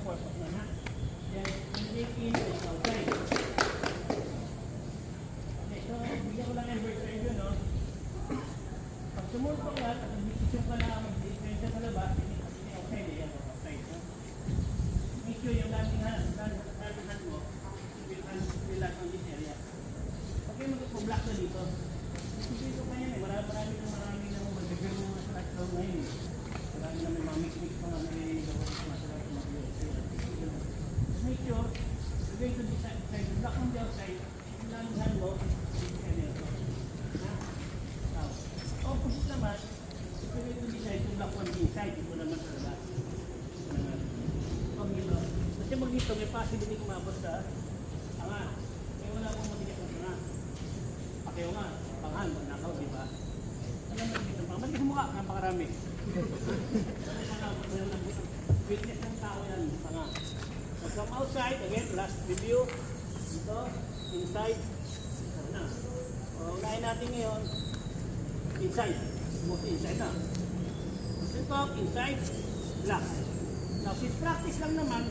ang purpose na ha. Yan, make in is outside. Okay, so bigyan ko lang inverter yun, no? Pag sumulpok yan, at nag-decision ka na mag-difference sa labas, hindi outside eh, yan, outside. No? Make sure yung landing hand mo, will land on this area. Okay, mag-block na dito. Dito pa yan eh, marami na mag-degree mo mga sa low ngayon. Marami na may mga mix-mix pa nga may gawin sa mga sarap ng mga make sure, you're going to decide, block on the outside, yung landing hand mo, this area ito. Now, opposite naman, you're going to decide to block on the inside, ito naman sa labas. Pag dito, kasi pag dito may possibility kumabot sa tanga. Kaya wala akong matigas ng tanga. Pakiyo nga, panghan, magnakaw, di ba? Alam mo dito, matigas mukha, napakarami. Fitness ng tao yan, tanga. So from outside, again, last review. Dito, inside. Na. O, unahin natin ngayon, inside. Most inside na. Sintok, inside, block. Now, since practice lang naman,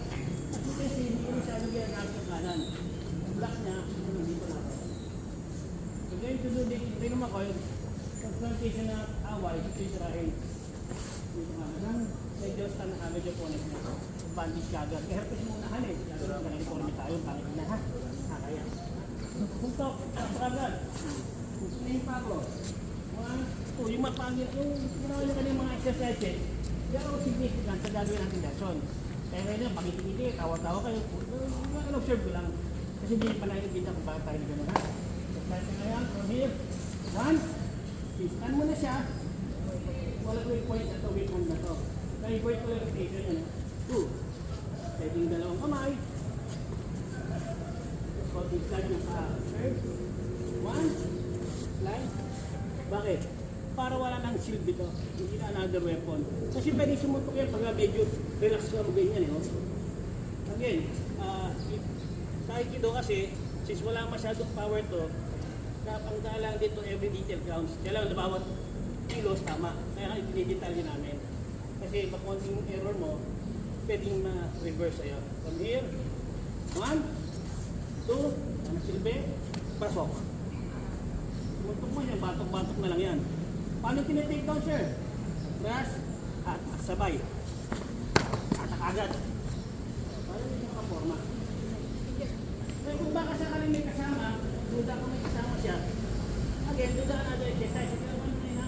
as you can see, hindi ko siya lagyan natin yung kanan. Yung block niya, dito na ako. So, going to do this, tingnan mo ko, yung confrontation na away, dito yung tirahin. Dito nga, medyo stand na medyo connect na. Bandage kagad. I-herpes muna hanin. Kaya nag-informe tayo, pangit na ha. Kaya. Suntok, kagad. Susunayin pa ako. Yung mapangit, yung ginawa nyo kanyang mga exercises, yan ako significant sa gagawin natin lesson. Kaya ngayon, pangiti-ngiti, tawa-tawa kayo. Observe ko lang. Kasi hindi pa nakikita kung bakit tayo na gano'n ha. So, natin ngayon, from here, 1, scan mo na siya. Wala ko yung point na to, weak hand na to. Na-avoid ko yung rotation yun. 2. Pwede yung dalawang kamay. Konting slide ng paa. 1. Slide. Bakit? Para wala nang shield dito. Hindi na another weapon. Kasi pwede sumutok yan pag medyo relax ka mo ganyan. Again, sa Aikido kasi, since wala masyadong power to, napanggalang dito every detail counts. Kailangan na bawat kilos tama. Kaya i-detalye namin. Kasi pag konting error mo, pwedeng ma-reverse sa'yo. From here, 1, 2, ano silbi? Pasok. Sumutok mo yan, batok-batok na lang yan. Paano tinitake down, sir? Press, at sabay. Atak agad. Paano yung nakaporma? Kaya kung baka sakaling may kasama, duda kung may kasama siya, again, duda na exercise. Ito naman na yun ha?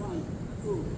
1, 2,